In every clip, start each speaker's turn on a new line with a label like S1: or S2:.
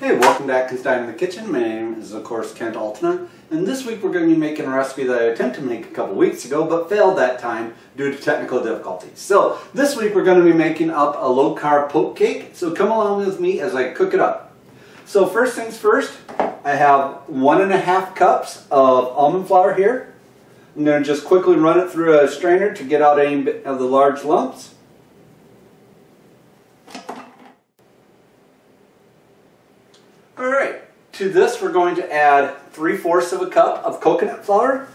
S1: Hey, welcome to Atkins Dining in the Kitchen. My name is, of course, Altena, and this week we're going to be making a recipe that I attempted to make a couple weeks ago, but failed that time due to technical difficulties. So, this week we're going to be making up a low-carb poke cake, so come along with me as I cook it up. So, first things first, I have 1.5 cups of almond flour here. I'm going to just quickly run it through a strainer to get out any of the large lumps. Alright, to this we're going to add 3/4 of a cup of coconut flour.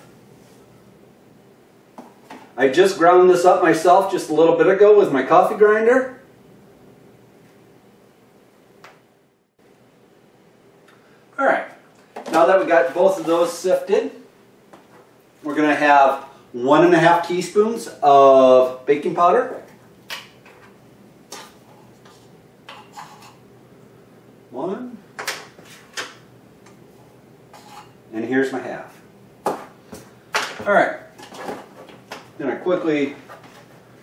S1: I just ground this up myself just a little bit ago with my coffee grinder. Alright, now that we got both of those sifted, we're going to have 1.5 teaspoons of baking powder. 1. And here's my half. Alright, I'm going to quickly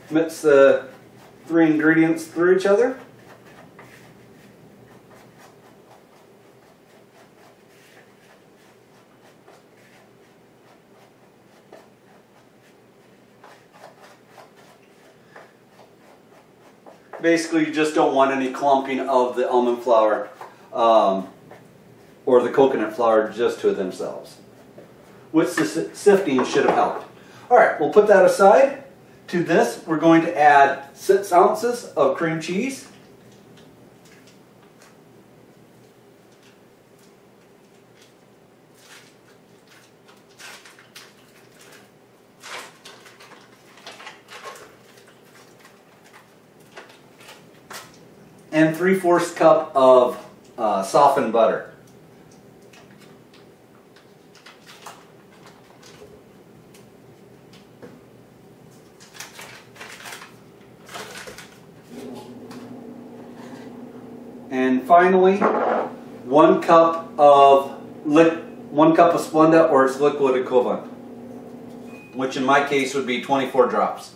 S1: mix the 3 ingredients through each other. Basically, you just don't want any clumping of the almond flour or the coconut flour just to themselves, which the sifting should have helped. Alright, we'll put that aside. To this, we're going to add 6 ounces of cream cheese. And 3/4 cup of softened butter. And finally, 1 cup of Splenda or its liquid equivalent, which in my case would be 24 drops.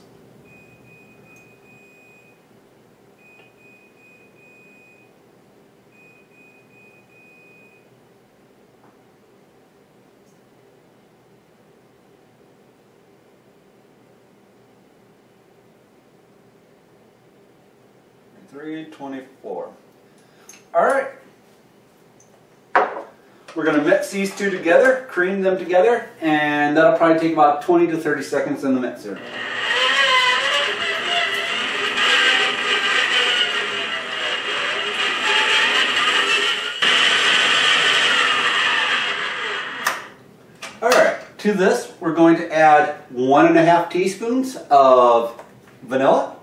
S1: $3.24. Alright, we're going to mix these two together, cream them together, and that'll probably take about 20 to 30 seconds in the mixer. Alright, to this we're going to add 1.5 teaspoons of vanilla.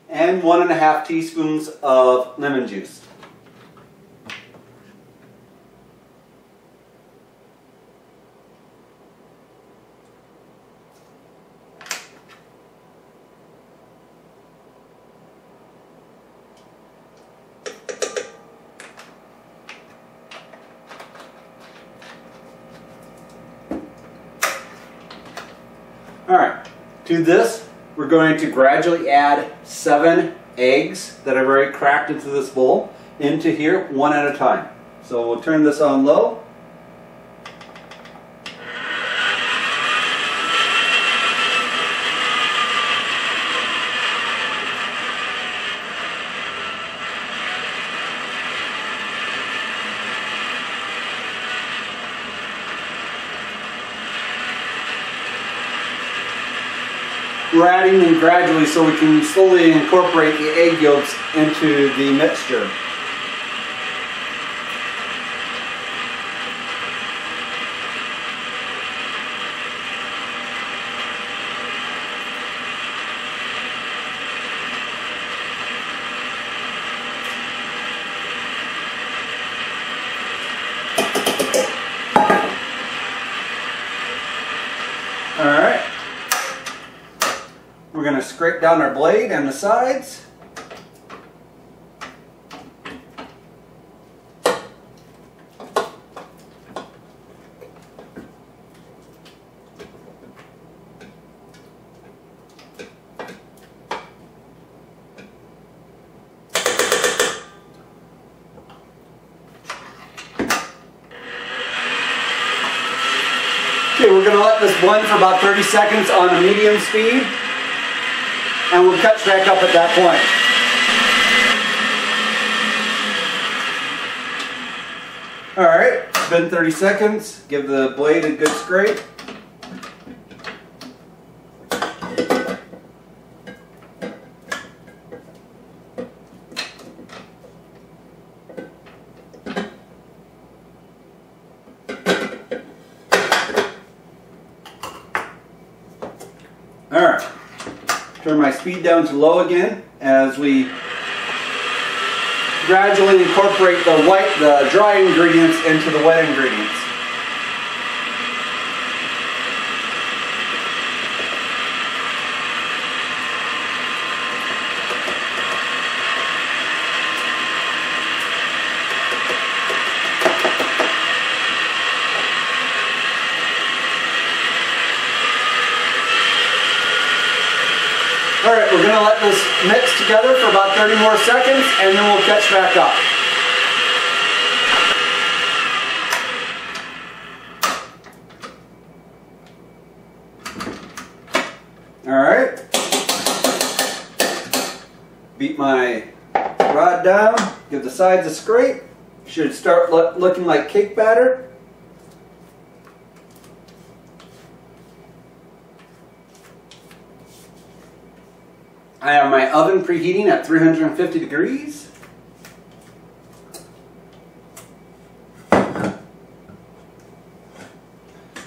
S1: And 1.5 teaspoons of lemon juice. Alright, to this we're going to gradually add 7 eggs that I've already cracked into this bowl into here, one at a time. So we'll turn this on low. We're adding them gradually so we can slowly incorporate the egg yolks into the mixture. Alright. We're going to scrape down our blade and the sides. let this blend for about 30 seconds on a medium speed, and we'll catch back up at that point. Alright, it's been 30 seconds. Give the blade a good scrape. Alright, turn my speed down to low again as we gradually incorporate the dry ingredients into the wet ingredients. Alright, we're going to let this mix together for about 30 more seconds and then we'll catch back up. Alright. Beat my rod down, give the sides a scrape. Should start looking like cake batter. I have my oven preheating at 350 degrees.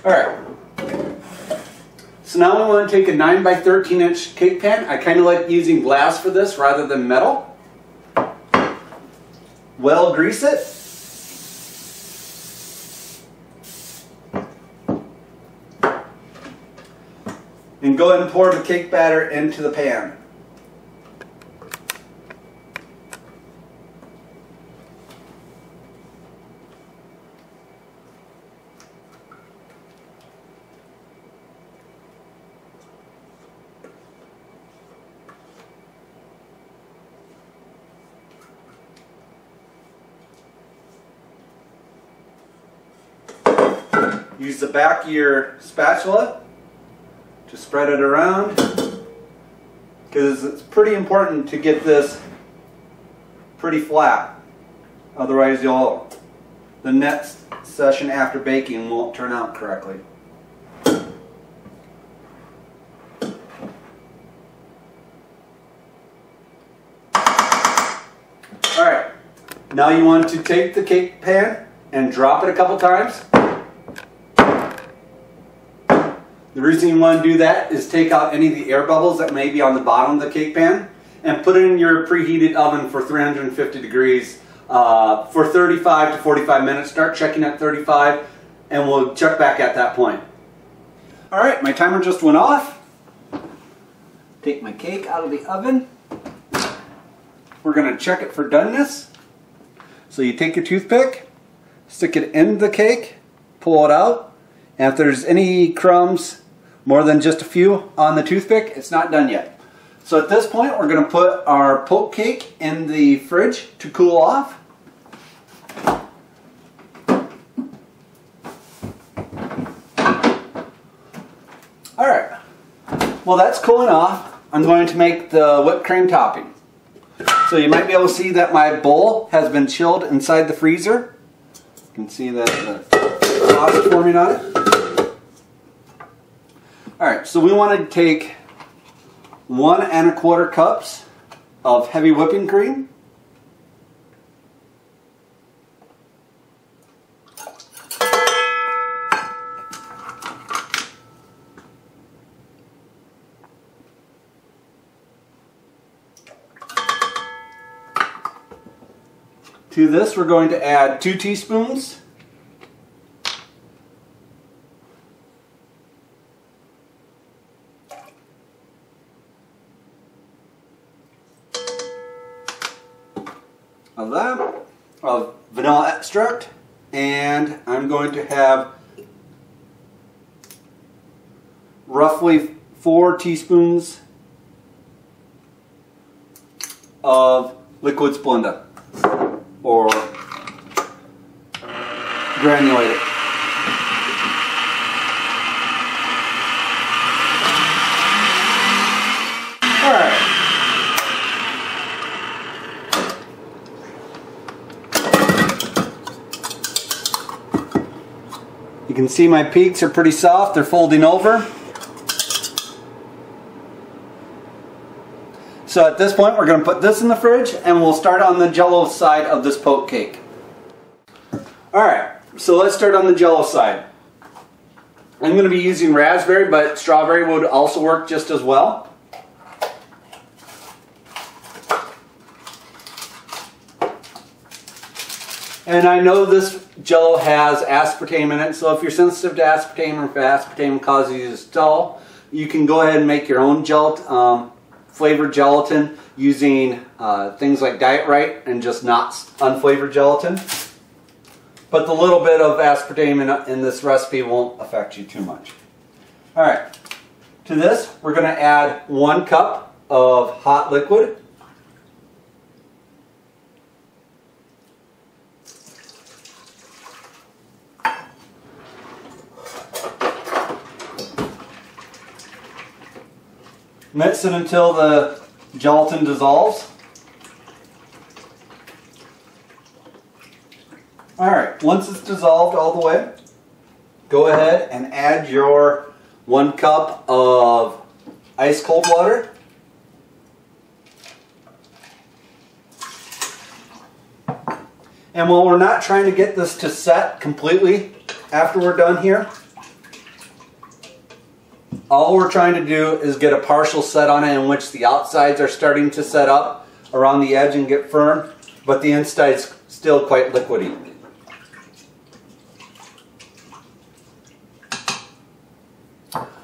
S1: Alright. So now we want to take a 9 by 13 inch cake pan. I kind of like using glass for this rather than metal. Well grease it. And go ahead and pour the cake batter into the pan. Use the back of your spatula to spread it around, because it's pretty important to get this pretty flat. Otherwise the next session after baking won't turn out correctly. Alright, now you want to take the cake pan and drop it a couple times. The reason you want to do that is take out any of the air bubbles that may be on the bottom of the cake pan and put it in your preheated oven for 350 degrees for 35 to 45 minutes. Start checking at 35 and we'll check back at that point. Alright, my timer just went off. Take my cake out of the oven. We're going to check it for doneness. So you take your toothpick, stick it in the cake, pull it out, and if there's any crumbs, more than just a few on the toothpick, it's not done yet. So at this point, we're going to put our poke cake in the fridge to cool off. Alright, well that's cooling off. I'm going to make the whipped cream topping. So you might be able to see that my bowl has been chilled inside the freezer. You can see that the sauce is forming on it. Alright, so we want to take 1 1/4 cups of heavy whipping cream. To this we're going to add 2 teaspoons of vanilla extract, and I'm going to have roughly 4 teaspoons of liquid Splenda, or granulated. can see my peaks are pretty soft. They're folding over. So at this point we're going to put this in the fridge and we'll start on the Jell-o side of this poke cake. Alright, so let's start on the Jell-o side. I'm going to be using raspberry, but strawberry would also work just as well. And I know this Jell-o has aspartame in it, so if you're sensitive to aspartame or if aspartame causes you to stall, you can go ahead and make your own flavored gelatin using things like Diet Right and just not unflavored gelatin. But the little bit of aspartame in this recipe won't affect you too much. Alright, to this we're going to add 1 cup of hot liquid. Mix it until the gelatin dissolves. Alright, once it's dissolved all the way, go ahead and add your 1 cup of ice cold water. And while we're not trying to get this to set completely after we're done here, all we're trying to do is get a partial set on it in which the outsides are starting to set up around the edge and get firm, but the inside's still quite liquidy.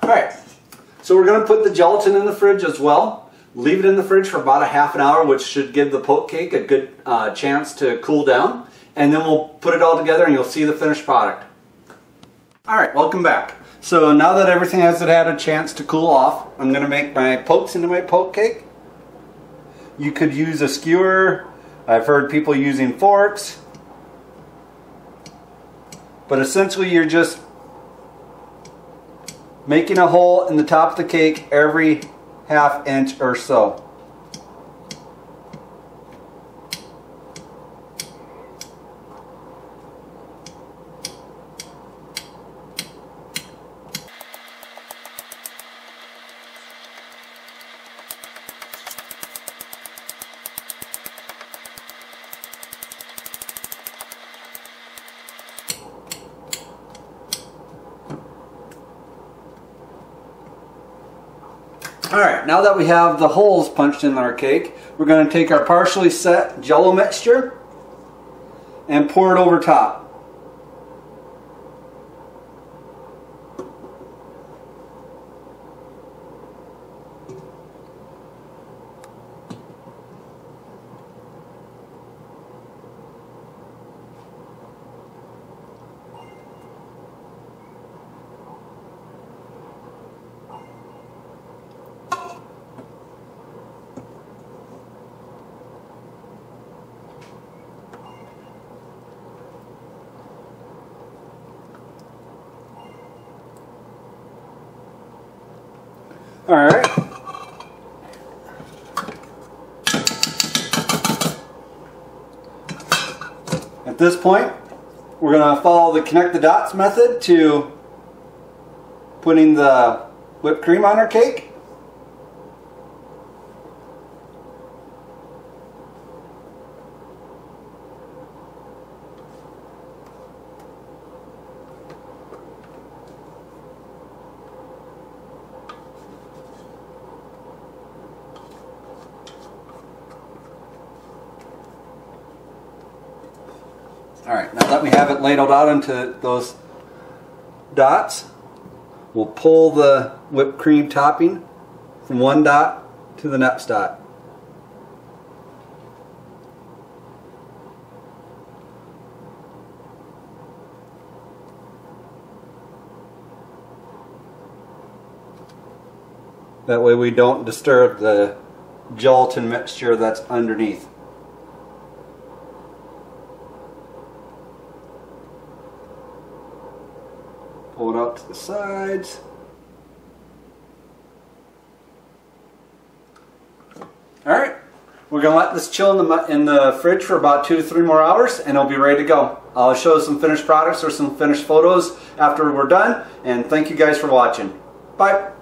S1: Alright, so we're going to put the gelatin in the fridge as well. Leave it in the fridge for about a half an hour, which should give the poke cake a good chance to cool down. And then we'll put it all together and you'll see the finished product. Alright, welcome back. So now that everything has had a chance to cool off, I'm going to make my pokes into my poke cake. You could use a skewer. I've heard people using forks. But essentially you're just making a hole in the top of the cake every ½ inch or so. Alright, now that we have the holes punched in our cake, we're going to take our partially set Jell-o mixture and pour it over top. Alright. At this point, we're going to follow the connect the dots method to putting the whipped cream on our cake. Alright, now that we have it ladled out into those dots, we'll pull the whipped cream topping from one dot to the next dot. That way we don't disturb the gelatin mixture that's underneath. Pull it out to the sides. Alright, we're going to let this chill in the fridge for about 2 to 3 more hours and it'll be ready to go. I'll show some finished products or some finished photos after we're done. And thank you guys for watching. Bye.